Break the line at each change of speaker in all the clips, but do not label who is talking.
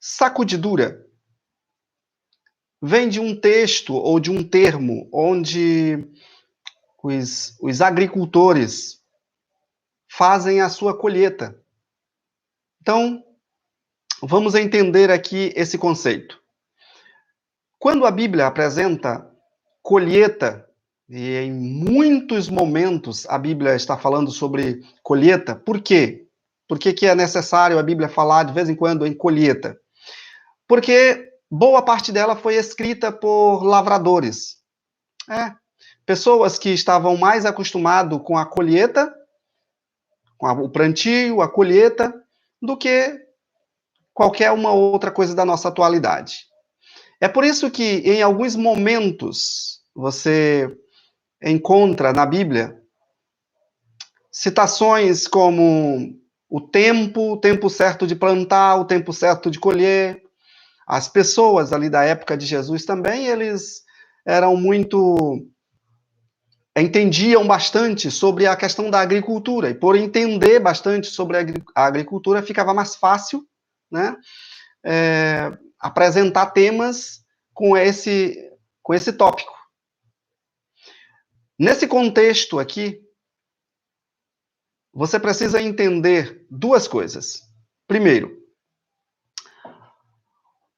Sacudidura vem de um texto ou de um termo onde os agricultores fazem a sua colheita. Então, vamos entender aqui esse conceito. Quando a Bíblia apresenta colheita, e em muitos momentos a Bíblia está falando sobre colheita, por quê? Por que é necessário a Bíblia falar de vez em quando em colheita? Porque boa parte dela foi escrita por lavradores. Pessoas que estavam mais acostumadas com a colheita, com o plantio, a colheita, do que qualquer uma outra coisa da nossa atualidade. É por isso que, em alguns momentos, você encontra na Bíblia citações como o tempo certo de plantar, o tempo certo de colher. As pessoas ali da época de Jesus também, eles eram muito... entendiam bastante sobre a questão da agricultura, e por entender bastante sobre a agricultura, ficava mais fácil, né, apresentar temas com esse tópico. Nesse contexto aqui, você precisa entender duas coisas. Primeiro,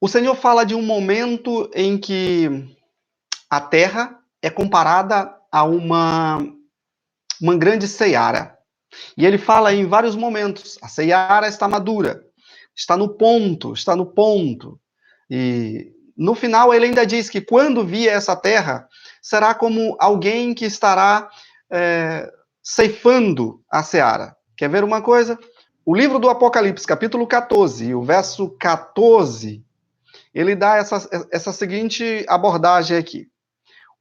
o Senhor fala de um momento em que a terra é comparada a uma grande seara. E ele fala em vários momentos, a seara está madura, está no ponto. E no final ele ainda diz que quando vier essa terra, será como alguém que estará ceifando a seara. Quer ver uma coisa? O livro do Apocalipse, capítulo 14, o verso 14, ele dá essa seguinte abordagem aqui.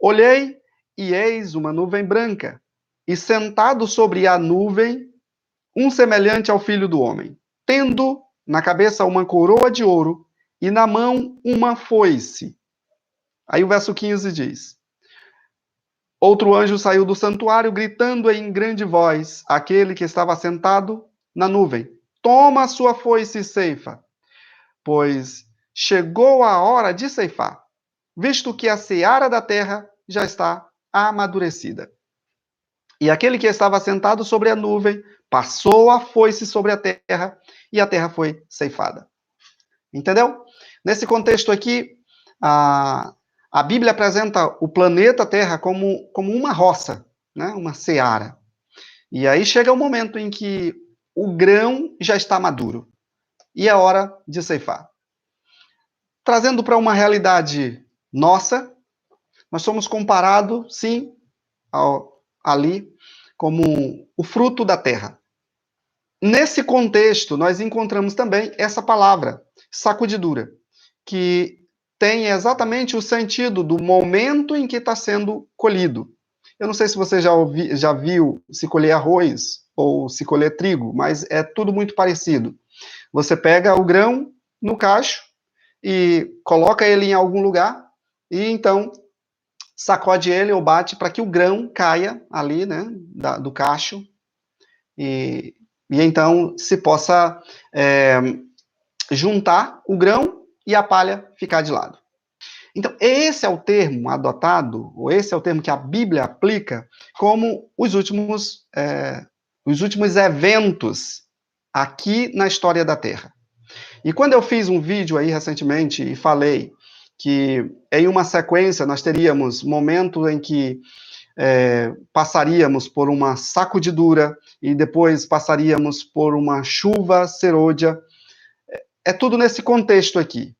Olhei e eis uma nuvem branca, e sentado sobre a nuvem, um semelhante ao Filho do Homem, tendo na cabeça uma coroa de ouro e na mão uma foice. Aí o verso 15 diz: outro anjo saiu do santuário, gritando em grande voz, àquele que estava sentado na nuvem: toma a sua foice e ceifa, pois chegou a hora de ceifar, visto que a seara da terra já está amadurecida. E aquele que estava sentado sobre a nuvem passou a foice sobre a terra, e a terra foi ceifada. Entendeu? Nesse contexto aqui, a Bíblia apresenta o planeta Terra como uma roça, né? Uma seara. E aí chega o momento em que o grão já está maduro, e é hora de ceifar. Trazendo para uma realidade nossa, nós somos comparados, sim, ali, como o fruto da terra. Nesse contexto, nós encontramos também essa palavra, sacudidura, que tem exatamente o sentido do momento em que está sendo colhido. Eu não sei se você já viu se colher arroz ou se colher trigo, mas é tudo muito parecido. Você pega o grão no cacho e coloca ele em algum lugar e então sacode ele ou bate para que o grão caia ali, né, do cacho e então se possa juntar o grão e a palha ficar de lado. Então, esse é o termo adotado, ou esse é o termo que a Bíblia aplica como os últimos eventos aqui na história da Terra. E quando eu fiz um vídeo aí recentemente e falei que em uma sequência nós teríamos momentos em que passaríamos por uma sacudidura e depois passaríamos por uma chuva serôdia, é tudo nesse contexto aqui.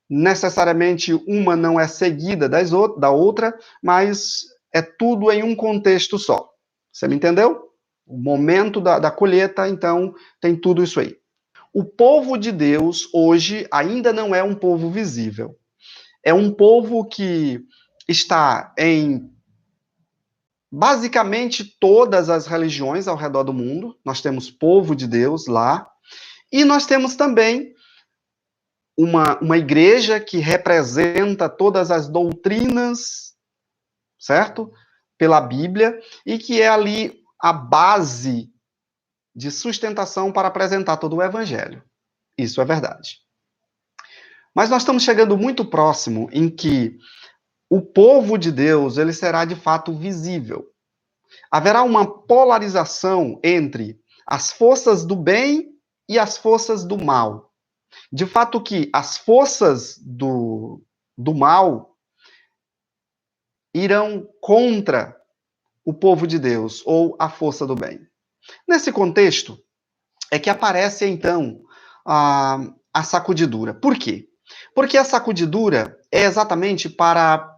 Necessariamente uma não é seguida da outra, mas é tudo em um contexto só. Você me entendeu? O momento da colheita, então, tem tudo isso aí. O povo de Deus, hoje, ainda não é um povo visível. É um povo que está em basicamente todas as religiões ao redor do mundo. Nós temos povo de Deus lá. E nós temos também uma igreja que representa todas as doutrinas, certo? Pela Bíblia, e que é ali a base de sustentação para apresentar todo o evangelho. Isso é verdade. Mas nós estamos chegando muito próximo em que o povo de Deus, ele será de fato visível. Haverá uma polarização entre as forças do bem e as forças do mal. De fato que as forças do mal irão contra o povo de Deus, ou a força do bem. Nesse contexto, é que aparece, então, a sacudidura. Por quê? Porque a sacudidura é exatamente para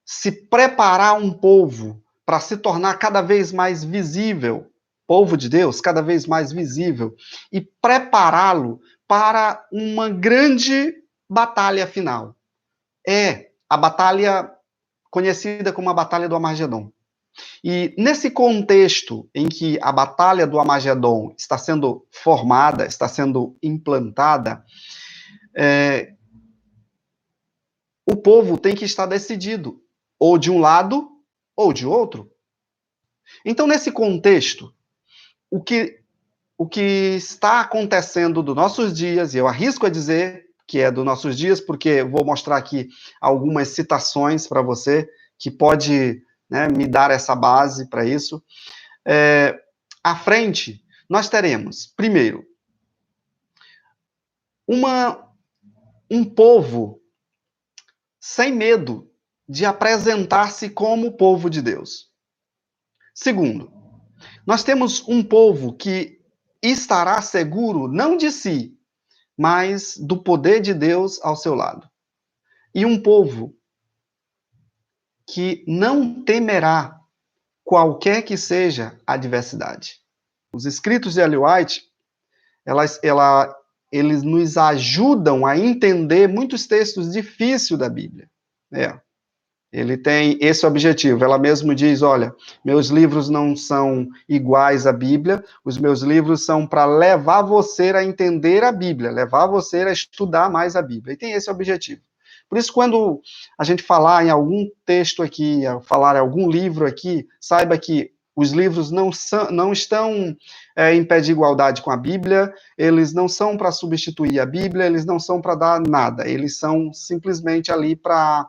se preparar um povo para se tornar cada vez mais visível, povo de Deus, cada vez mais visível, e prepará-lo para uma grande batalha final. É a batalha conhecida como a Batalha do Armagedon. E nesse contexto em que a Batalha do Armagedon está sendo formada, está sendo implantada, o povo tem que estar decidido, ou de um lado ou de outro. Então, nesse contexto, o que, o que está acontecendo dos nossos dias, e eu arrisco a dizer que é dos nossos dias, porque eu vou mostrar aqui algumas citações para você, que pode, né, me dar essa base para isso. À frente, nós teremos, primeiro, um povo sem medo de apresentar-se como povo de Deus. Segundo, nós temos um povo que estará seguro não de si, mas do poder de Deus ao seu lado. E um povo que não temerá qualquer que seja a adversidade. Os escritos de Ellen White, eles nos ajudam a entender muitos textos difíceis da Bíblia. Ele tem esse objetivo. Ela mesmo diz, olha, meus livros não são iguais à Bíblia, os meus livros são para levar você a entender a Bíblia, levar você a estudar mais a Bíblia. E tem esse objetivo. Por isso, quando a gente falar em algum texto aqui, falar em algum livro aqui, saiba que os livros não estão em pé de igualdade com a Bíblia, eles não são para substituir a Bíblia, eles não são para dar nada, eles são simplesmente ali para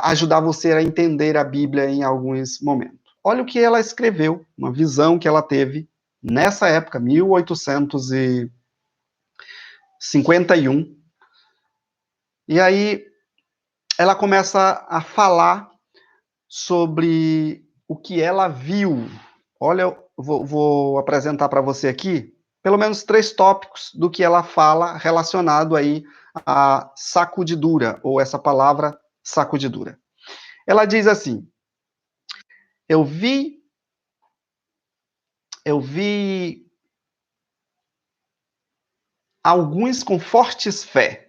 ajudar você a entender a Bíblia em alguns momentos. Olha o que ela escreveu, uma visão que ela teve nessa época, 1851. E aí ela começa a falar sobre o que ela viu. Olha, eu vou apresentar para você aqui pelo menos 3 tópicos do que ela fala relacionado aí à sacudidura, ou essa palavra sacudidura. Ela diz assim: eu vi alguns com fortes fé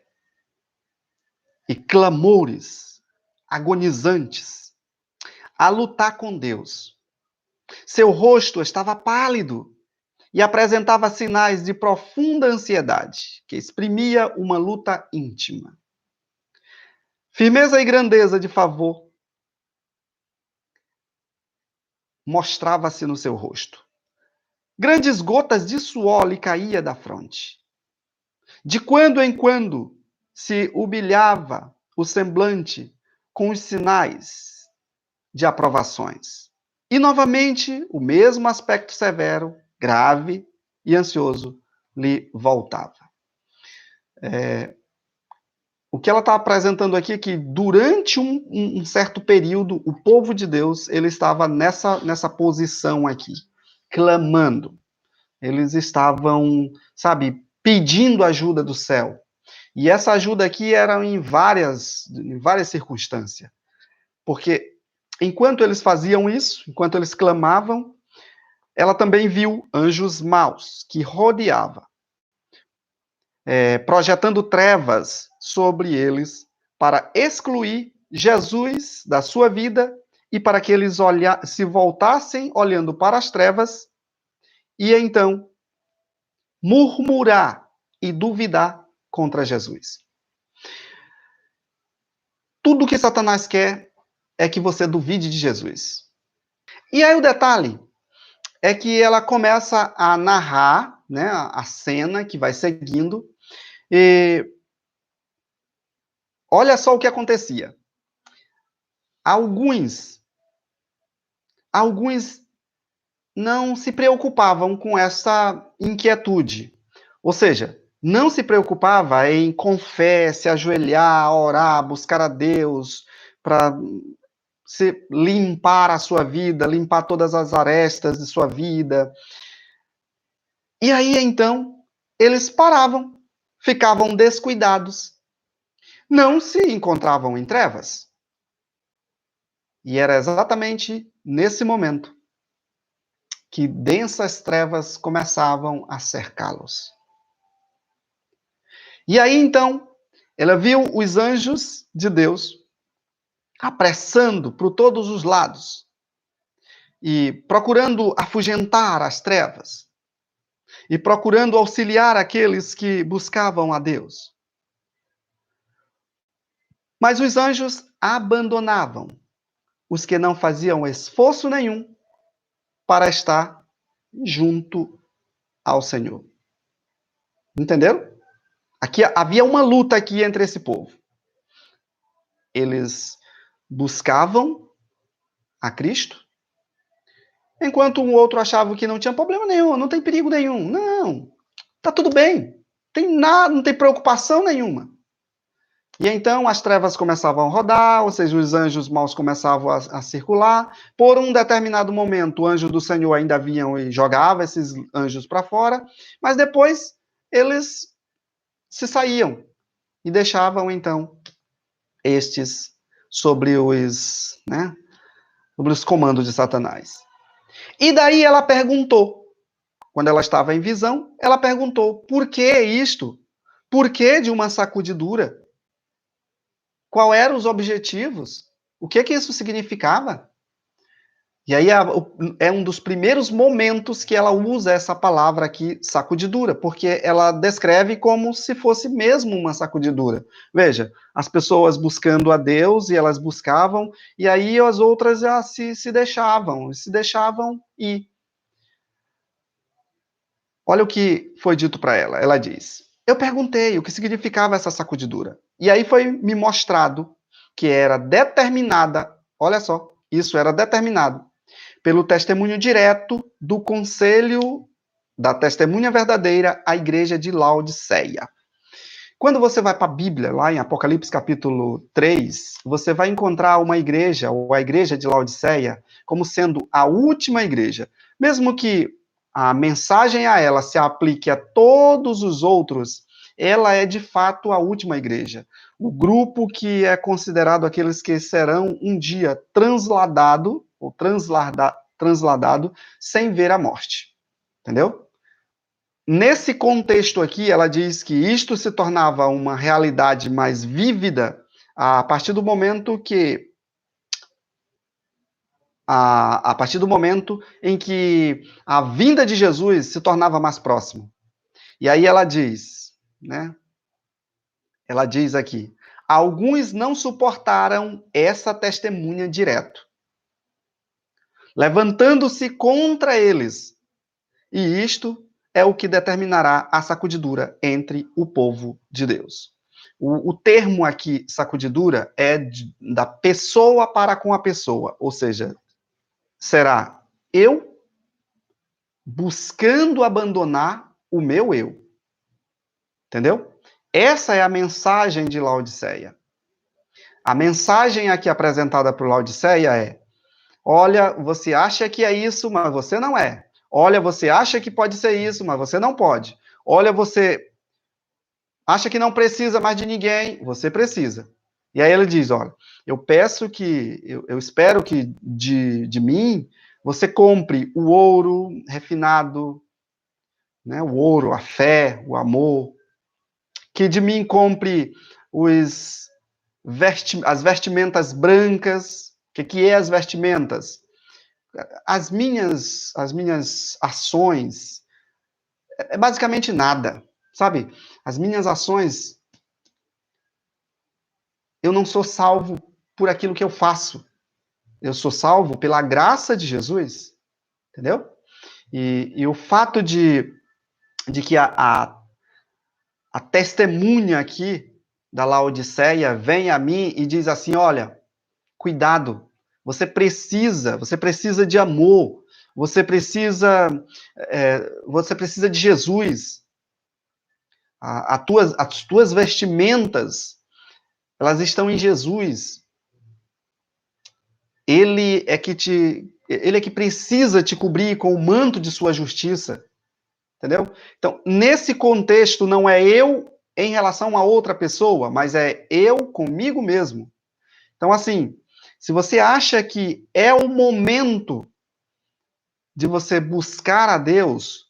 e clamores agonizantes a lutar com Deus. Seu rosto estava pálido e apresentava sinais de profunda ansiedade, que exprimia uma luta íntima. Firmeza e grandeza de favor mostrava-se no seu rosto. Grandes gotas de suor lhe caía da fronte. De quando em quando se humilhava o semblante com os sinais de aprovações. E novamente o mesmo aspecto severo, grave e ansioso lhe voltava. O que ela está apresentando aqui é que durante um certo período, o povo de Deus ele estava nessa posição aqui, clamando. Eles estavam, sabe, pedindo ajuda do céu. E essa ajuda aqui era em várias circunstâncias. Porque enquanto eles faziam isso, enquanto eles clamavam, ela também viu anjos maus que rodeavam, projetando trevas sobre eles para excluir Jesus da sua vida e para que eles se voltassem olhando para as trevas e então murmurar e duvidar contra Jesus. Tudo que Satanás quer é que você duvide de Jesus. E aí o detalhe é que ela começa a narrar, né, a cena que vai seguindo, e olha só o que acontecia. Alguns não se preocupavam com essa inquietude. Ou seja, não se preocupava em, com fé, se ajoelhar, orar, buscar a Deus, para se limpar a sua vida, limpar todas as arestas de sua vida. E aí, então, eles paravam, ficavam descuidados, não se encontravam em trevas. E era exatamente nesse momento que densas trevas começavam a cercá-los. E aí, então, ela viu os anjos de Deus apressando por todos os lados e procurando afugentar as trevas e procurando auxiliar aqueles que buscavam a Deus. Mas os anjos abandonavam os que não faziam esforço nenhum para estar junto ao Senhor. Entenderam? Aqui havia uma luta aqui entre esse povo. Eles buscavam a Cristo, enquanto um outro achava que não tinha problema nenhum, não tem perigo nenhum. Não, tá tudo bem. Tem nada, não tem preocupação nenhuma. E então as trevas começavam a rodar, ou seja, os anjos maus começavam a circular. Por um determinado momento, o anjo do Senhor ainda vinham e jogava esses anjos para fora, mas depois eles se saíam e deixavam então estes sobre sobre os comandos de Satanás. E daí ela perguntou, quando ela estava em visão, ela perguntou: por que isto? Por que de uma sacudidura? Qual eram os objetivos? O que isso significava? E aí é um dos primeiros momentos que ela usa essa palavra aqui, sacudidura, porque ela descreve como se fosse mesmo uma sacudidura. Veja, as pessoas buscando a Deus, e elas buscavam, e aí as outras já se deixavam ir. Olha o que foi dito para ela. Ela diz: eu perguntei o que significava essa sacudidura. E aí foi me mostrado que era determinada, olha só, isso era determinado pelo testemunho direto do conselho da testemunha verdadeira à igreja de Laodiceia. Quando você vai para a Bíblia, lá em Apocalipse capítulo 3, você vai encontrar uma igreja, ou a igreja de Laodiceia, como sendo a última igreja. Mesmo que a mensagem a ela se aplique a todos os outros, ela é de fato a última igreja. O grupo que é considerado aqueles que serão um dia transladado, ou transladado, sem ver a morte. Entendeu? Nesse contexto aqui, ela diz que isto se tornava uma realidade mais vívida a partir do momento a partir do momento em que a vinda de Jesus se tornava mais próximo. E aí ela diz, né? Ela diz aqui: alguns não suportaram essa testemunha direto, levantando-se contra eles. E isto é o que determinará a sacudidura entre o povo de Deus. O termo aqui, sacudidura, é da pessoa para com a pessoa, ou seja, será eu buscando abandonar o meu eu. Entendeu? Essa é a mensagem de Laodiceia. A mensagem aqui apresentada por Laodiceia é: olha, você acha que é isso, mas você não é. Olha, você acha que pode ser isso, mas você não pode. Olha, você acha que não precisa mais de ninguém, você precisa. E aí ele diz: olha, eu espero que de mim você compre o ouro refinado, né, o ouro, a fé, o amor, que de mim compre as vestimentas brancas. O que é as vestimentas? As minhas ações é basicamente nada, sabe? As minhas ações, eu não sou salvo por aquilo que eu faço. Eu sou salvo pela graça de Jesus, entendeu? E o fato de que a testemunha aqui, da Laodiceia vem a mim e diz assim: olha, cuidado, você precisa de amor, você precisa de Jesus. As tuas vestimentas, elas estão em Jesus. Ele é que precisa te cobrir com o manto de sua justiça, entendeu? Então, nesse contexto, não é eu em relação a outra pessoa, mas é eu comigo mesmo. Então, assim, se você acha que é o momento de você buscar a Deus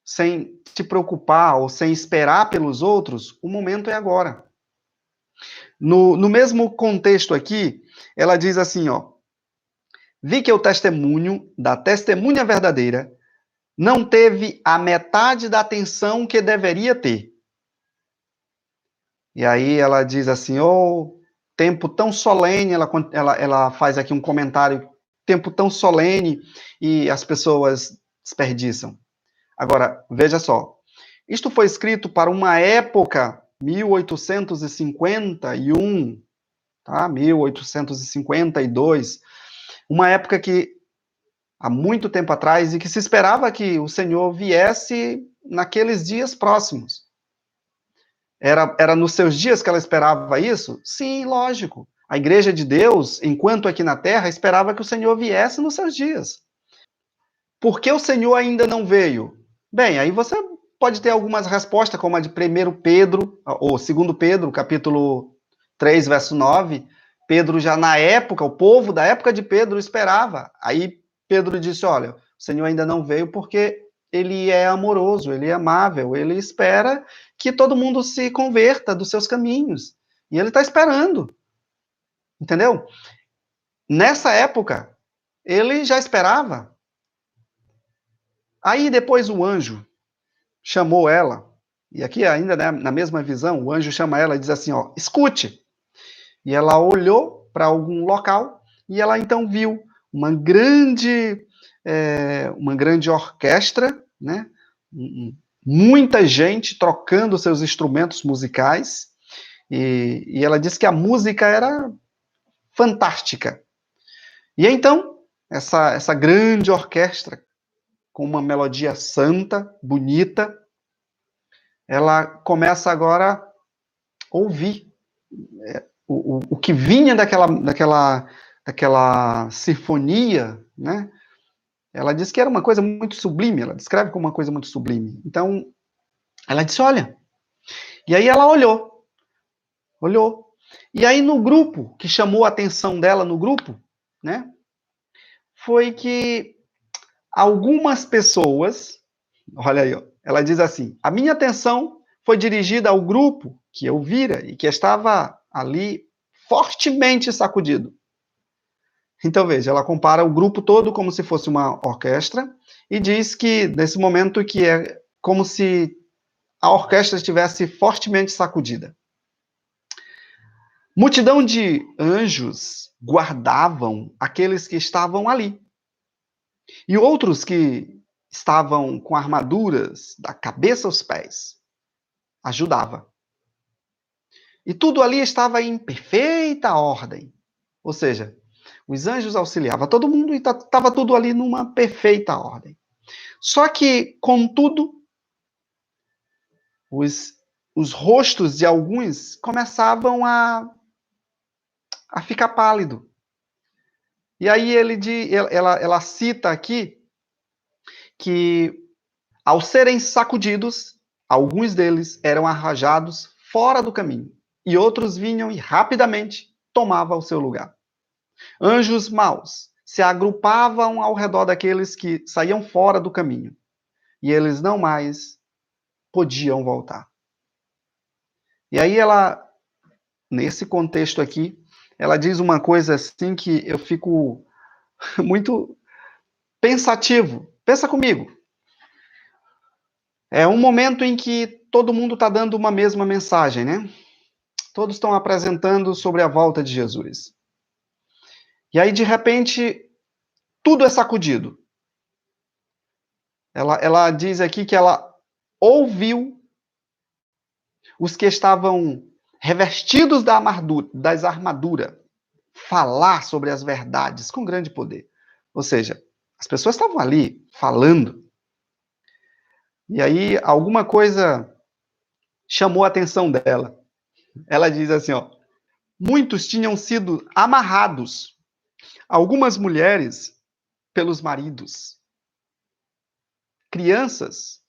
sem te preocupar ou sem esperar pelos outros, o momento é agora. No mesmo contexto aqui, ela diz assim, ó: vi que o testemunho da testemunha verdadeira não teve a metade da atenção que deveria ter. E aí ela diz assim, oh, tempo tão solene, ela faz aqui um comentário, tempo tão solene, e as pessoas desperdiçam. Agora, veja só, isto foi escrito para uma época, 1851, tá? 1852, uma época que há muito tempo atrás e que se esperava que o Senhor viesse naqueles dias próximos. Era nos seus dias que ela esperava isso? Sim, lógico. A igreja de Deus, enquanto aqui na terra, esperava que o Senhor viesse nos seus dias. Por que o Senhor ainda não veio? Bem, aí você pode ter algumas respostas, como a de 1 Pedro, ou 2 Pedro, capítulo 3, verso 9. Pedro já na época, o povo da época de Pedro esperava. Aí Pedro disse, olha, o Senhor ainda não veio porque ele é amoroso, ele é amável, ele espera que todo mundo se converta dos seus caminhos. E ele está esperando. Entendeu? Nessa época, ele já esperava. Aí depois o anjo chamou ela, e aqui ainda né, na mesma visão, o anjo chama ela e diz assim, ó, escute. E ela olhou para algum local e ela então viu uma grande orquestra, né? Muita gente trocando seus instrumentos musicais, e ela disse que a música era fantástica. E então, essa grande orquestra, com uma melodia santa, bonita, ela começa agora a ouvir o que vinha daquela sinfonia, né? Ela disse que era uma coisa muito sublime, ela descreve como uma coisa muito sublime. Então, ela disse, olha. E aí ela olhou. E aí no grupo, que chamou a atenção dela no grupo, né? Foi que algumas pessoas, olha aí, ó, ela diz assim, a minha atenção foi dirigida ao grupo que eu vira e que estava ali fortemente sacudido. Então, veja, ela compara o grupo todo como se fosse uma orquestra e diz que, nesse momento, que é como se a orquestra estivesse fortemente sacudida. Multidão de anjos guardavam aqueles que estavam ali. E outros que estavam com armaduras da cabeça aos pés ajudava. E tudo ali estava em perfeita ordem. Ou seja, os anjos auxiliavam todo mundo e estava tudo ali numa perfeita ordem. Só que, contudo, os rostos de alguns começavam a ficar pálido. E aí ela cita aqui que, ao serem sacudidos, alguns deles eram arrojados fora do caminho, e outros vinham e rapidamente tomavam o seu lugar. Anjos maus se agrupavam ao redor daqueles que saíam fora do caminho, e eles não mais podiam voltar. E aí ela, nesse contexto aqui, ela diz uma coisa assim que eu fico muito pensativo. Pensa comigo. É um momento em que todo mundo está dando uma mesma mensagem, né? Todos estão apresentando sobre a volta de Jesus. E aí, de repente, tudo é sacudido. Ela diz aqui que ela ouviu os que estavam revestidos das armaduras, falar sobre as verdades com grande poder. Ou seja, as pessoas estavam ali falando, e aí alguma coisa chamou a atenção dela. Ela diz assim, ó, muitos tinham sido amarrados, algumas mulheres pelos maridos, crianças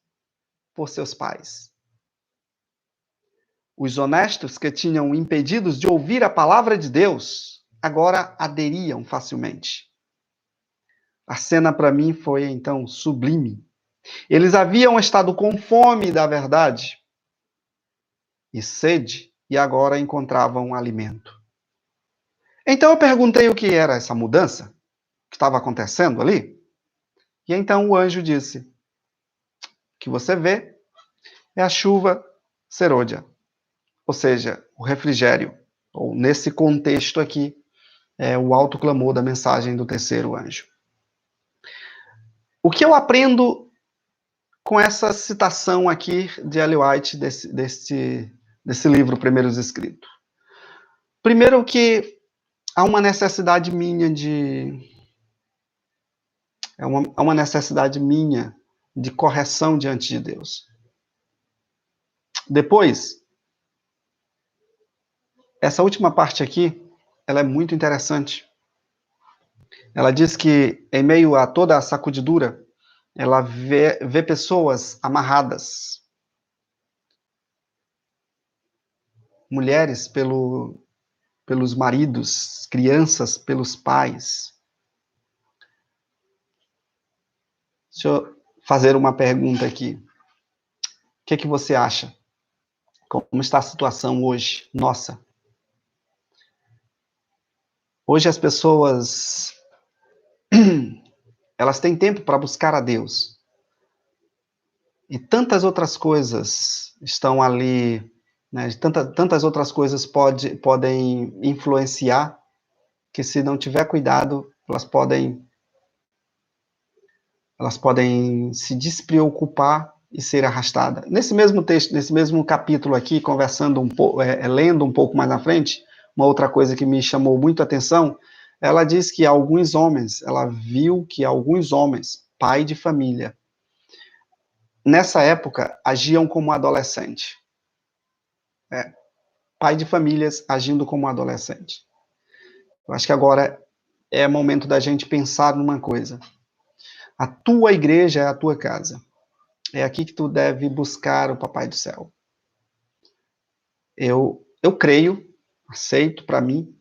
por seus pais. Os honestos que tinham impedidos de ouvir a palavra de Deus, agora aderiam facilmente. A cena para mim foi então sublime. Eles haviam estado com fome da verdade e sede, e agora encontravam alimento. Então eu perguntei o que era essa mudança que estava acontecendo ali. E então o anjo disse: o que você vê é a chuva serôdia, ou seja, o refrigério, ou nesse contexto aqui, é o alto clamor da mensagem do terceiro anjo. O que eu aprendo com essa citação aqui de Ellen White desse livro Primeiros Escritos? Primeiro que há uma necessidade minha há uma necessidade minha de correção diante de Deus. Depois, essa última parte aqui, ela é muito interessante. Ela diz que, em meio a toda a sacudidura, ela vê pessoas amarradas, mulheres pelos maridos, crianças pelos pais. Deixa eu fazer uma pergunta aqui. O que você acha? Como está a situação hoje? Nossa. Hoje as pessoas, elas têm tempo para buscar a Deus. E tantas outras coisas estão ali, né? Tantas outras coisas podem influenciar, que se não tiver cuidado, elas podem se despreocupar e ser arrastadas. Nesse mesmo texto, nesse mesmo capítulo aqui, conversando um pouco, lendo um pouco mais na frente, uma outra coisa que me chamou muito a atenção, ela diz que ela viu que alguns homens, pai de família, nessa época, agiam como adolescente. Pai de famílias agindo como adolescente. Eu acho que agora é momento da gente pensar numa coisa. A tua igreja é a tua casa. É aqui que tu deve buscar o Papai do Céu. Eu creio, aceito para mim,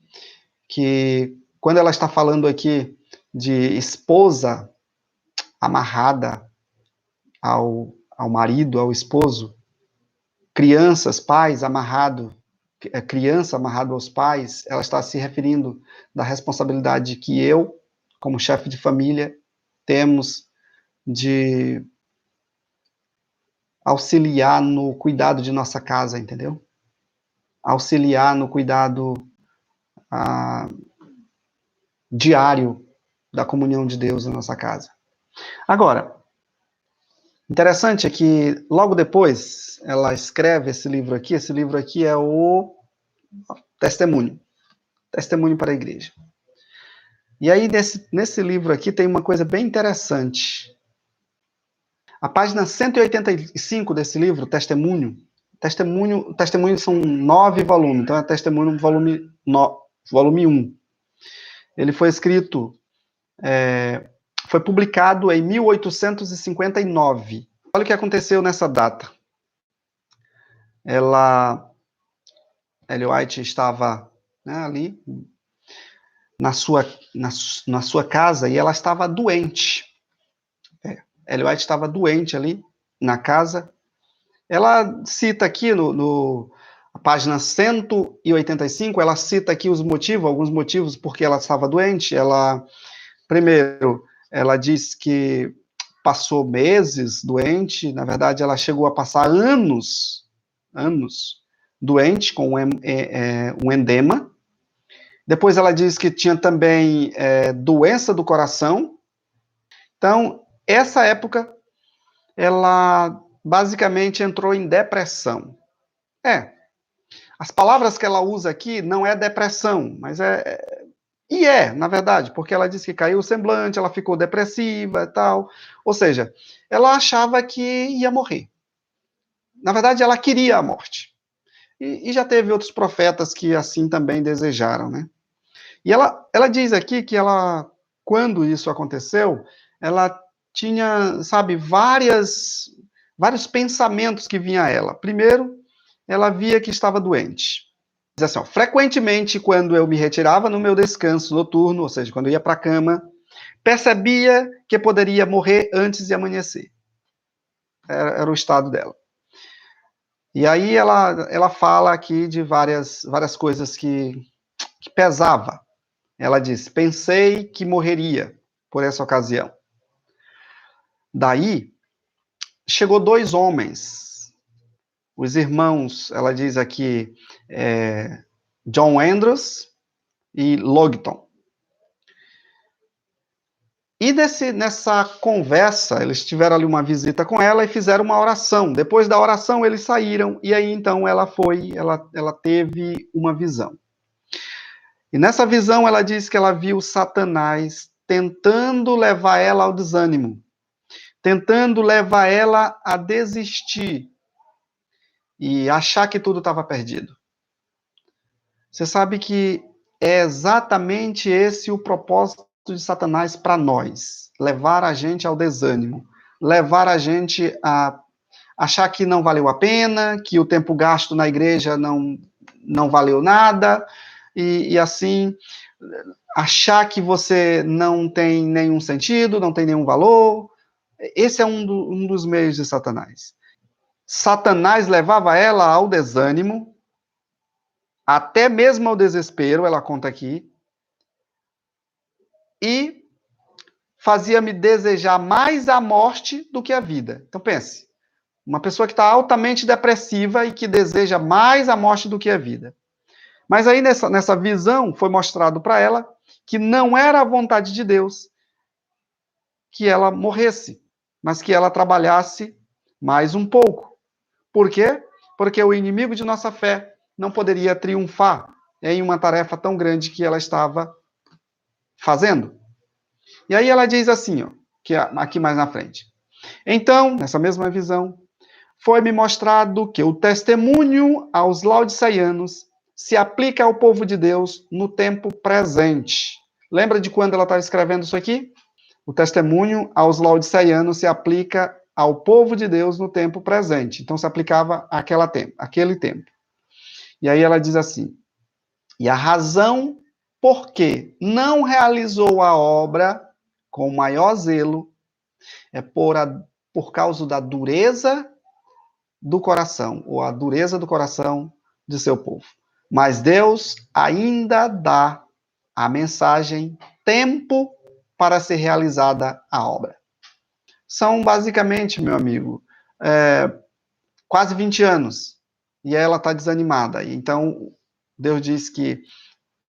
que quando ela está falando aqui de esposa amarrada ao marido, ao esposo, crianças, pais criança amarrado aos pais, ela está se referindo da responsabilidade que eu, como chefe de família, temos de auxiliar no cuidado de nossa casa, entendeu? Auxiliar no cuidado diário da comunhão de Deus na nossa casa. Agora, interessante é que logo depois ela escreve esse livro aqui é o Testemunho para a Igreja. E aí, nesse livro aqui, tem uma coisa bem interessante. A página 185 desse livro, Testemunho são 9 volumes, então é Testemunho volume 1. Ele foi escrito, foi publicado em 1859. Olha o que aconteceu nessa data. Ellen White estava, né, ali na sua casa e ela estava doente. Ellen White estava doente ali na casa. Ela cita aqui na página 185, ela cita aqui alguns motivos porque ela estava doente. Primeiro, ela diz que passou meses doente, na verdade ela chegou a passar anos doente com um edema. Depois ela diz que tinha também doença do coração. Então, essa época, ela basicamente entrou em depressão. É. As palavras que ela usa aqui não é depressão, mas E na verdade, porque ela disse que caiu o semblante, ela ficou depressiva e tal. Ou seja, ela achava que ia morrer. Na verdade, ela queria a morte. E já teve outros profetas que assim também desejaram, né? E ela diz aqui que quando isso aconteceu, ela tinha, sabe, vários pensamentos que vinham a ela. Primeiro, ela via que estava doente. Diz assim, ó, frequentemente, quando eu me retirava no meu descanso noturno, ou seja, quando eu ia para a cama, percebia que poderia morrer antes de amanhecer. Era o estado dela. E aí ela fala aqui de várias coisas que pesava. Ela diz, pensei que morreria por essa ocasião. Daí, chegou 2 homens, os irmãos, ela diz aqui, John Andrews e Logton. E nessa conversa, eles tiveram ali uma visita com ela e fizeram uma oração. Depois da oração, eles saíram, e aí então ela teve uma visão. E nessa visão, ela diz que ela viu Satanás tentando levar ela ao desânimo, tentando levar ela a desistir e achar que tudo estava perdido. Você sabe que é exatamente esse o propósito de Satanás para nós, levar a gente ao desânimo, levar a gente a achar que não valeu a pena, que o tempo gasto na igreja não valeu nada, e assim, achar que você não tem nenhum sentido, não tem nenhum valor. Esse é um dos meios de Satanás. Satanás levava ela ao desânimo, até mesmo ao desespero, ela conta aqui, e fazia-me desejar mais a morte do que a vida. Então pense, uma pessoa que está altamente depressiva e que deseja mais a morte do que a vida. Mas aí nessa visão foi mostrado para ela que não era a vontade de Deus que ela morresse, mas que ela trabalhasse mais um pouco. Por quê? Porque o inimigo de nossa fé não poderia triunfar em uma tarefa tão grande que ela estava fazendo. E aí ela diz assim, ó, que aqui mais na frente. Então, nessa mesma visão, foi-me mostrado que o testemunho aos laodiceianos se aplica ao povo de Deus no tempo presente. Lembra de quando ela está escrevendo isso aqui? O testemunho aos laodiceianos se aplica ao povo de Deus no tempo presente. Então, se aplicava aquele tempo. E aí ela diz assim, e a razão por que não realizou a obra com maior zelo é por causa da dureza do coração, ou a dureza do coração de seu povo. Mas Deus ainda dá a mensagem tempo para ser realizada a obra. São basicamente, meu amigo, quase 20 anos, e ela está desanimada. Então, Deus diz que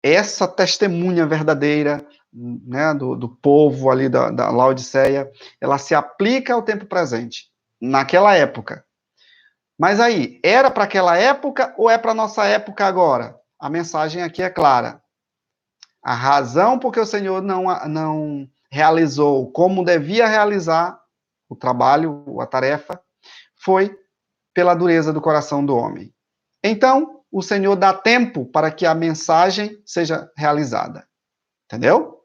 essa testemunha verdadeira, né, do povo ali da Laodiceia, ela se aplica ao tempo presente, naquela época. Mas aí, era para aquela época ou é para a nossa época agora? A mensagem aqui é clara. A razão por que o Senhor não realizou como devia realizar o trabalho, a tarefa, foi pela dureza do coração do homem. Então, o Senhor dá tempo para que a mensagem seja realizada. Entendeu?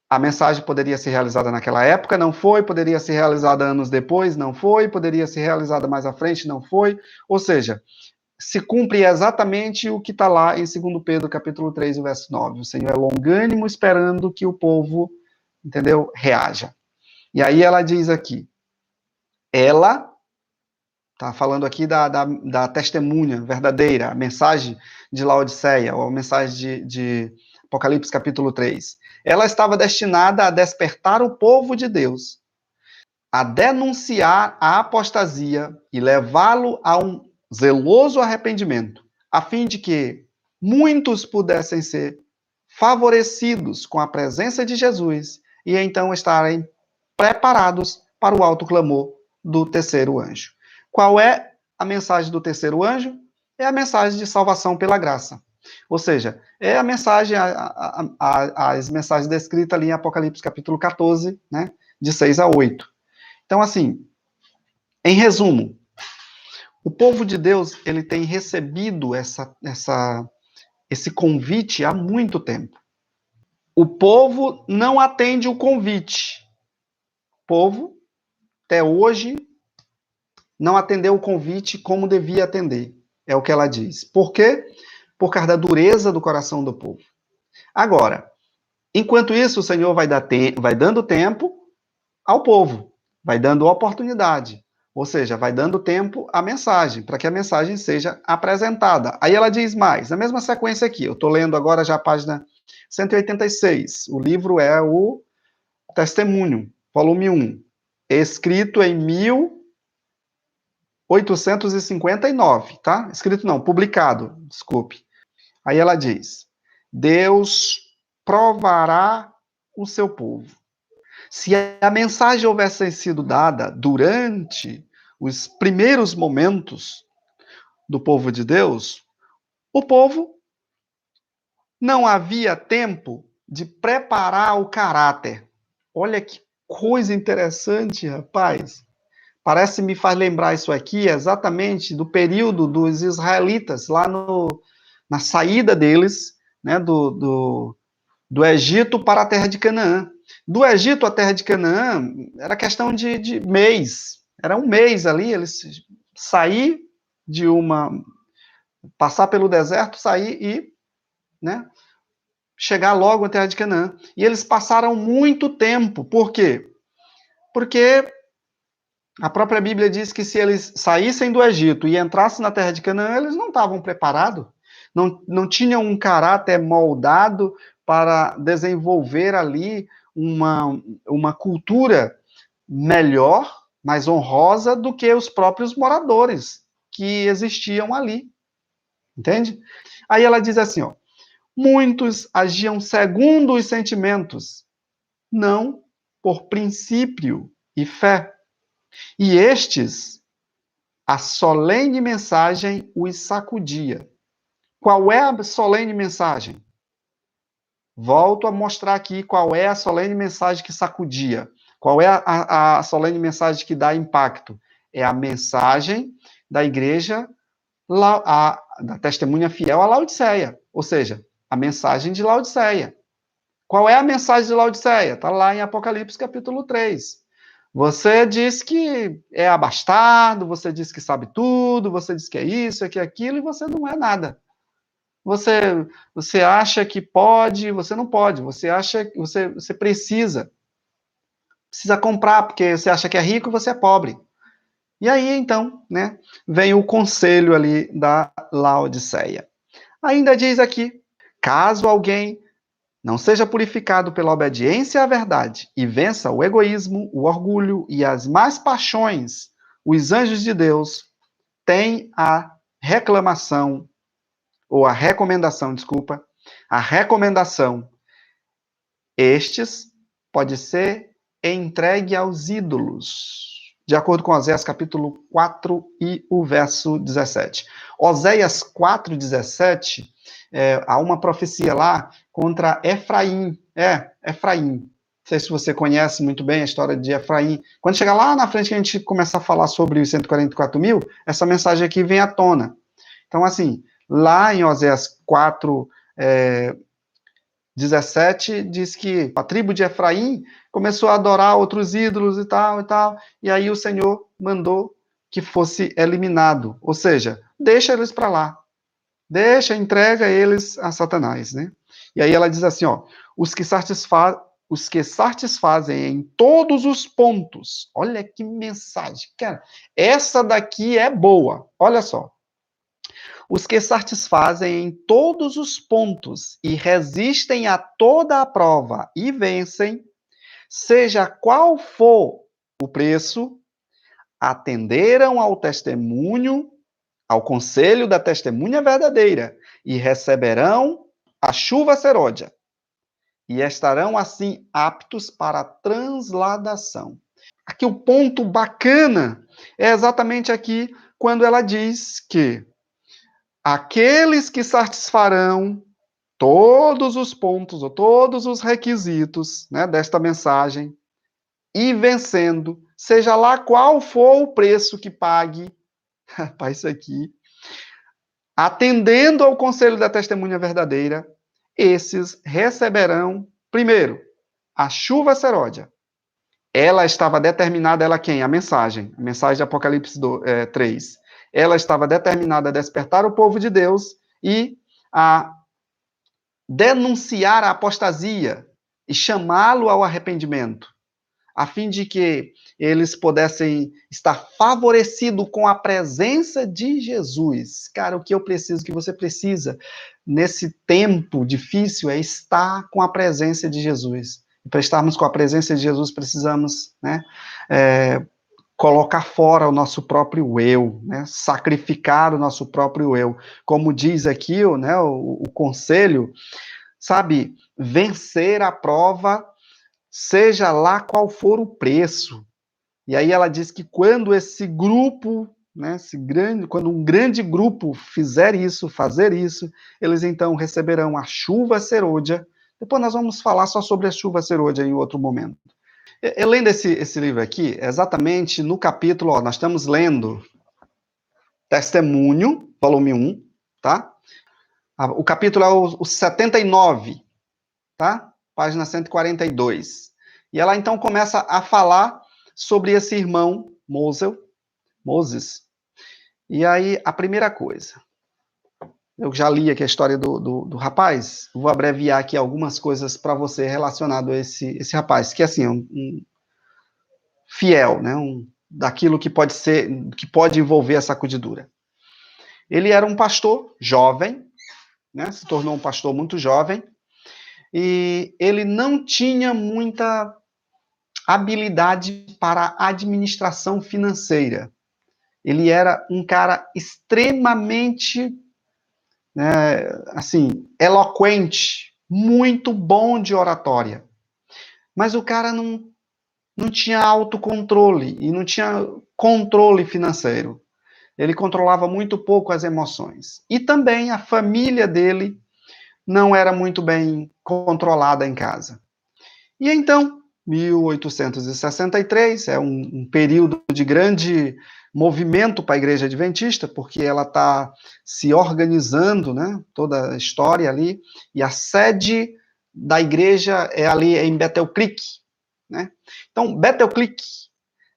A mensagem poderia ser realizada naquela época, não foi, poderia ser realizada anos depois, não foi, poderia ser realizada mais à frente, não foi. Ou seja, se cumpre exatamente o que está lá em 2 Pedro, capítulo 3, verso 9. O Senhor é longânimo, esperando que o povo, entendeu, reaja. E aí ela diz aqui, ela, está falando aqui da testemunha verdadeira, a mensagem de Laodiceia, ou a mensagem de Apocalipse, capítulo 3. Ela estava destinada a despertar o povo de Deus, a denunciar a apostasia e levá-lo a um zeloso arrependimento, a fim de que muitos pudessem ser favorecidos com a presença de Jesus e então estarem preparados para o alto clamor do terceiro anjo. Qual é a mensagem do terceiro anjo é a mensagem de salvação pela graça. Ou seja, é a mensagem, as mensagens descritas ali em Apocalipse capítulo 14, né, de 6 a 8. Então, assim, em resumo, o povo de Deus, ele tem recebido esse convite há muito tempo. O povo não atende o convite. O povo, até hoje, não atendeu o convite como devia atender. É o que ela diz. Por quê? Por causa da dureza do coração do povo. Agora, enquanto isso, o Senhor vai dando tempo ao povo, vai dando oportunidade. Ou seja, vai dando tempo à mensagem, para que a mensagem seja apresentada. Aí ela diz mais, na mesma sequência aqui, eu estou lendo agora já a página 186. O livro é o Testemunho, volume 1, escrito em 1859, tá? Escrito não, publicado, desculpe. Aí ela diz: Deus provará o seu povo. Se a mensagem houvesse sido dada durante os primeiros momentos do povo de Deus, o povo não havia tempo de preparar o caráter. Olha que coisa interessante, rapaz. Parece me faz lembrar isso aqui exatamente do período dos israelitas, lá na saída deles, né, do Egito para a terra de Canaã. Do Egito à terra de Canaã era questão de mês. Era um mês ali, eles sair de passar pelo deserto, sair e, né, chegar logo à terra de Canaã. E eles passaram muito tempo. Por quê? Porque a própria Bíblia diz que se eles saíssem do Egito e entrassem na terra de Canaã, eles não estavam preparados, não tinham um caráter moldado para desenvolver ali uma cultura melhor, mais honrosa do que os próprios moradores que existiam ali. Entende? Aí ela diz assim, ó, muitos agiam segundo os sentimentos, não por princípio e fé. E estes, a solene mensagem os sacudia. Qual é a solene mensagem? Volto a mostrar aqui qual é a solene mensagem que sacudia. Qual é a solene mensagem que dá impacto? É a mensagem da igreja, da testemunha fiel a Laodiceia. Ou seja, a mensagem de Laodiceia. Qual é a mensagem de Laodiceia? Está lá em Apocalipse capítulo 3. Você diz que é abastado, você diz que sabe tudo, você diz que é isso, que é aquilo, e você não é nada. Você acha que pode, você não pode. Você acha que você precisa comprar, porque você acha que é rico, você é pobre. E aí, então, né, vem o conselho ali da Laodiceia. Ainda diz aqui, caso alguém não seja purificado pela obediência à verdade e vença o egoísmo, o orgulho e as más paixões, os anjos de Deus têm a reclamação, ou a recomendação, desculpa, a recomendação. Estes pode ser entregue aos ídolos, de acordo com Oséias capítulo 4 e o verso 17. Oséias 4, 17, há uma profecia lá contra Efraim. Efraim. Não sei se você conhece muito bem a história de Efraim. Quando chegar lá na frente que a gente começar a falar sobre os 144 mil, essa mensagem aqui vem à tona. Então, assim, lá em Oséias 4, 17, diz que a tribo de Efraim começou a adorar outros ídolos e tal, e aí o Senhor mandou que fosse eliminado. Ou seja, deixa eles para lá. Entrega eles a Satanás, né? E aí ela diz assim, ó, os que satisfazem em todos os pontos. Olha que mensagem, cara. Essa daqui é boa. Olha só. Os que satisfazem em todos os pontos e resistem a toda a prova e vencem, seja qual for o preço, atenderam ao testemunho, ao conselho da testemunha verdadeira, e receberão a chuva seródia, e estarão assim aptos para a transladação. Aqui o ponto bacana é exatamente aqui, quando ela diz que aqueles que satisfarão todos os pontos ou todos os requisitos, né, desta mensagem e vencendo, seja lá qual for o preço que pague, para isso aqui, atendendo ao conselho da testemunha verdadeira, esses receberão, primeiro, a chuva seródia. Ela estava determinada, ela quem? A mensagem de Apocalipse 3. Ela estava determinada a despertar o povo de Deus e a denunciar a apostasia e chamá-lo ao arrependimento, a fim de que eles pudessem estar favorecidos com a presença de Jesus. Cara, o que eu preciso, o que você precisa nesse tempo difícil é estar com a presença de Jesus. E para estarmos com a presença de Jesus, precisamos, né, colocar fora o nosso próprio eu, né, sacrificar o nosso próprio eu. Como diz aqui, né, o conselho, sabe, vencer a prova, seja lá qual for o preço. E aí ela diz que quando esse grupo, né, quando um grande grupo fizer isso, fazer isso, eles então receberão a chuva serôdia. Depois nós vamos falar só sobre a chuva serôdia em outro momento. Eu lendo esse livro aqui, exatamente no capítulo, ó, nós estamos lendo Testemunho, volume 1, tá? O capítulo é o 79, tá? Página 142. E ela então começa a falar sobre esse irmão Moses. E aí, a primeira coisa, eu já li aqui a história do rapaz, vou abreviar aqui algumas coisas para você relacionado a esse rapaz, que assim, um fiel, né? Daquilo que pode ser, que pode envolver a sacudidura. Ele era um pastor jovem, né? Se tornou um pastor muito jovem, e ele não tinha muita habilidade para administração financeira. Ele era um cara extremamente, né, assim, eloquente, muito bom de oratória. Mas o cara não tinha autocontrole e não tinha controle financeiro. Ele controlava muito pouco as emoções. E também a família dele não era muito bem controlada em casa. E então, 1863 é um período de grande movimento para a Igreja Adventista, porque ela está se organizando, né? Toda a história ali, e a sede da igreja é ali em Bethel Creek, né? Então, Bethel Creek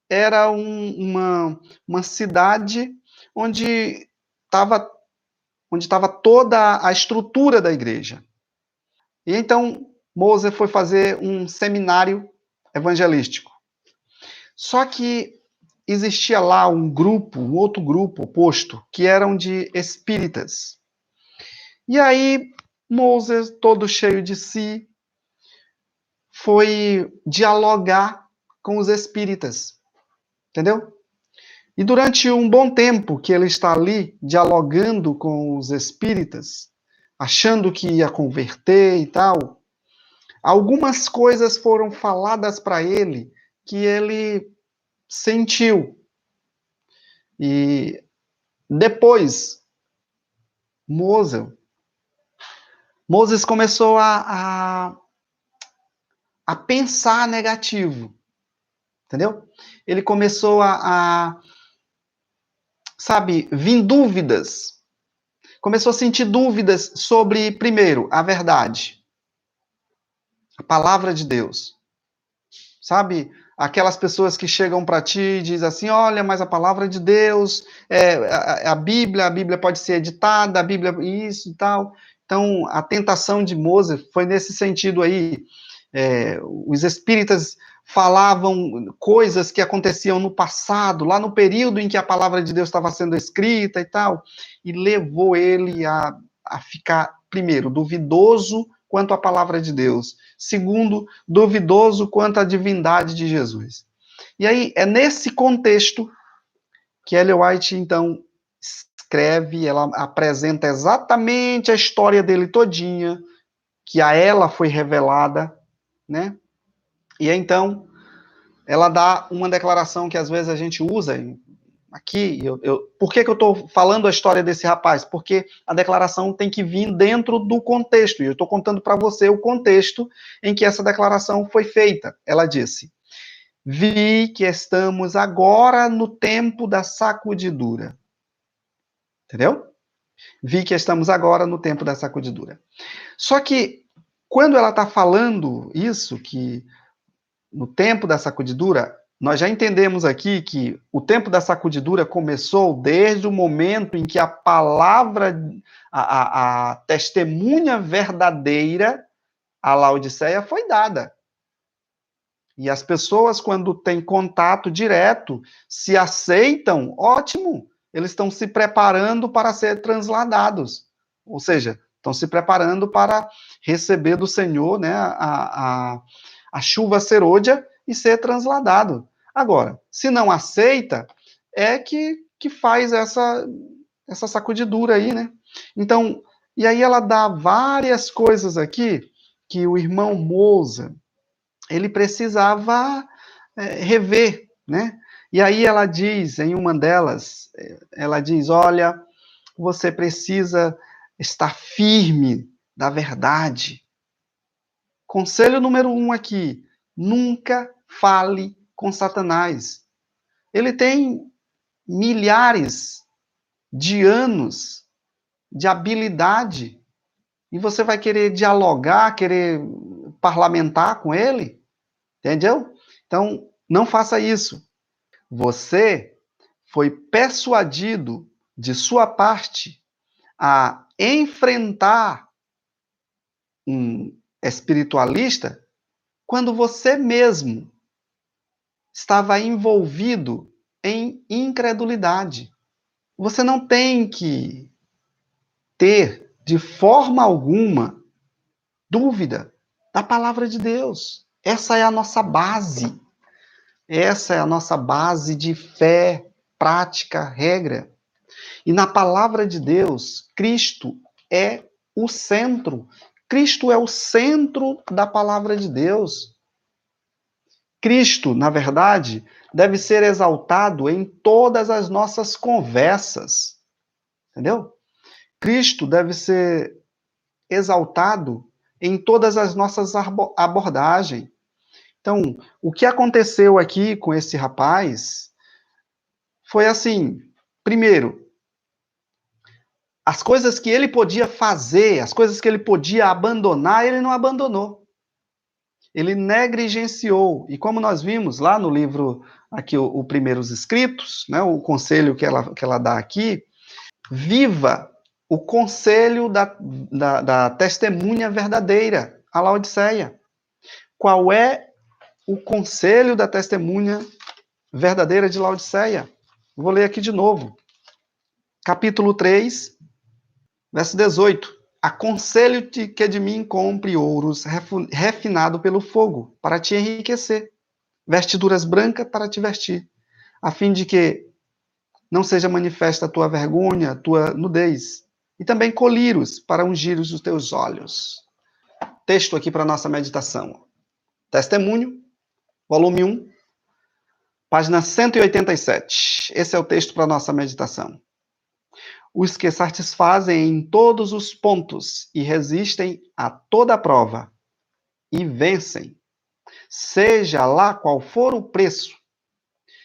era uma cidade onde estava toda a estrutura da igreja. E então, Moser foi fazer um seminário evangelístico. Só que existia lá um outro grupo oposto, que eram de espíritas. E aí, Moser, todo cheio de si, foi dialogar com os espíritas. Entendeu? E durante um bom tempo que ele está ali dialogando com os espíritas, achando que ia converter e tal, algumas coisas foram faladas para ele que ele sentiu. E depois, Moses começou a pensar negativo, entendeu? Ele começou sabe, vir dúvidas. Começou a sentir dúvidas sobre, primeiro, a verdade. A palavra de Deus. Sabe? Aquelas pessoas que chegam para ti e dizem assim, olha, mas a palavra de Deus, a Bíblia pode ser editada, a Bíblia isso e tal. Então, a tentação de Moisés foi nesse sentido aí. Os espíritas falavam coisas que aconteciam no passado, lá no período em que a palavra de Deus estava sendo escrita e tal, e levou ele a ficar, primeiro, duvidoso quanto à palavra de Deus. Segundo, duvidoso quanto à divindade de Jesus. E aí, é nesse contexto que Ellen White, então, escreve, ela apresenta exatamente a história dele todinha, que a ela foi revelada, né? E então, ela dá uma declaração que às vezes a gente usa, aqui, por que eu estou falando a história desse rapaz? Porque a declaração tem que vir dentro do contexto, e eu estou contando para você o contexto em que essa declaração foi feita. Ela disse: vi que estamos agora no tempo da sacudidura. Entendeu? Vi que estamos agora no tempo da sacudidura. Só que, quando ela está falando isso, que no tempo da sacudidura, nós já entendemos aqui que o tempo da sacudidura começou desde o momento em que a palavra, a testemunha verdadeira, a Laodiceia, foi dada. E as pessoas, quando têm contato direto, se aceitam, ótimo, eles estão se preparando para ser transladados. Ou seja, estão se preparando para receber do Senhor, né, a chuva serôdia e ser transladado. Agora, se não aceita, é que faz essa sacudidura aí, né? Então, e aí ela dá várias coisas aqui que o irmão Moza, ele precisava rever, né? E aí ela diz, em uma delas, ela diz, olha, você precisa estar firme da verdade. Conselho número 1 aqui, nunca fale com Satanás. Ele tem milhares de anos de habilidade e você vai querer dialogar, querer parlamentar com ele? Entendeu? Então, não faça isso. Você foi persuadido de sua parte a enfrentar um espiritualista quando você mesmo estava envolvido em incredulidade. Você não tem que ter, de forma alguma, dúvida da palavra de Deus. Essa é a nossa base. Essa é a nossa base de fé, prática, regra. E na palavra de Deus, Cristo é o centro. Cristo é o centro da palavra de Deus. Cristo, na verdade, deve ser exaltado em todas as nossas conversas. Entendeu? Cristo deve ser exaltado em todas as nossas abordagens. Então, o que aconteceu aqui com esse rapaz foi assim: primeiro, as coisas que ele podia fazer, as coisas que ele podia abandonar, ele não abandonou. Ele negligenciou. E como nós vimos lá no livro, aqui, o Primeiros Escritos, né, o conselho que ela dá aqui, viva o conselho da testemunha verdadeira, a Laodiceia. Qual é o conselho da testemunha verdadeira de Laodiceia? Vou ler aqui de novo. Capítulo 3, verso 18. Aconselho-te que de mim compre ouros refinado pelo fogo, para te enriquecer, vestiduras brancas para te vestir, a fim de que não seja manifesta a tua vergonha, a tua nudez, e também colírios para ungir os teus olhos. Texto aqui para nossa meditação. Testemunho, volume 1, página 187. Esse é o texto para nossa meditação. Os que satisfazem em todos os pontos e resistem a toda prova e vencem, seja lá qual for o preço,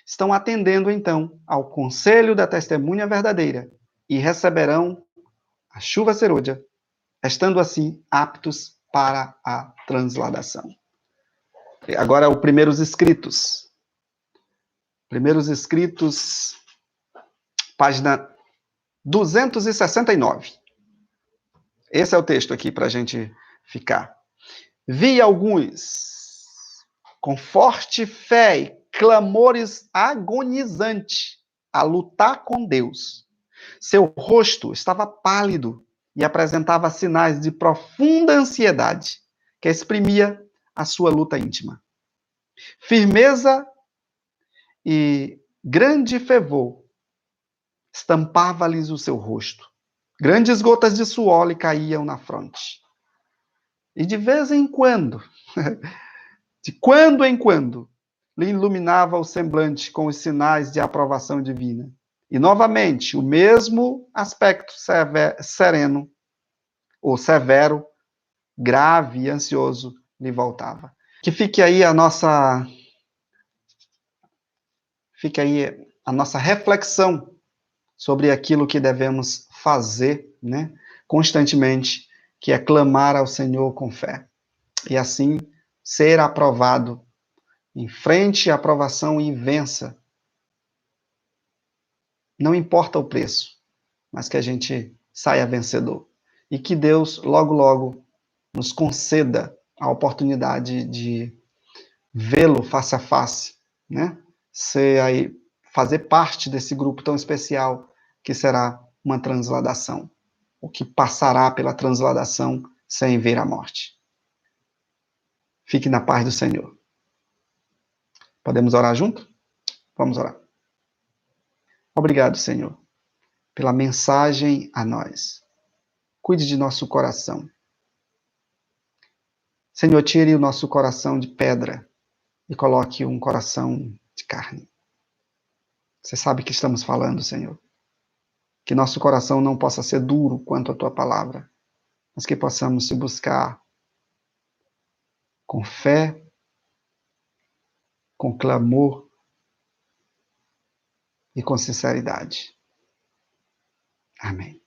estão atendendo então ao conselho da testemunha verdadeira e receberão a chuva serôdia, estando assim aptos para a transladação. Agora, os primeiros escritos. Primeiros escritos, página 269. Esse é o texto aqui para a gente ficar. Vi alguns com forte fé e clamores agonizantes a lutar com Deus. Seu rosto estava pálido e apresentava sinais de profunda ansiedade que exprimia a sua luta íntima. Firmeza e grande fervor estampava-lhes o seu rosto. Grandes gotas de suor lhe caíam na fronte. E de vez em quando, de quando em quando, lhe iluminava o semblante com os sinais de aprovação divina. E, novamente, o mesmo aspecto sereno, ou severo, grave e ansioso lhe voltava. Que fique aí a nossa reflexão sobre aquilo que devemos fazer, né, constantemente, que é clamar ao Senhor com fé. E assim ser aprovado, enfrente a aprovação e vença. Não importa o preço, mas que a gente saia vencedor. E que Deus, logo, logo, nos conceda a oportunidade de vê-lo face a face, né? Ser aí, fazer parte desse grupo tão especial que será uma transladação, o que passará pela transladação sem ver a morte. Fique na paz do Senhor. Podemos orar junto? Vamos orar. Obrigado, Senhor, pela mensagem a nós. Cuide de nosso coração. Senhor, tire o nosso coração de pedra e coloque um coração de carne. Você sabe que estamos falando, Senhor. Que nosso coração não possa ser duro quanto a tua palavra, mas que possamos te buscar com fé, com clamor e com sinceridade. Amém.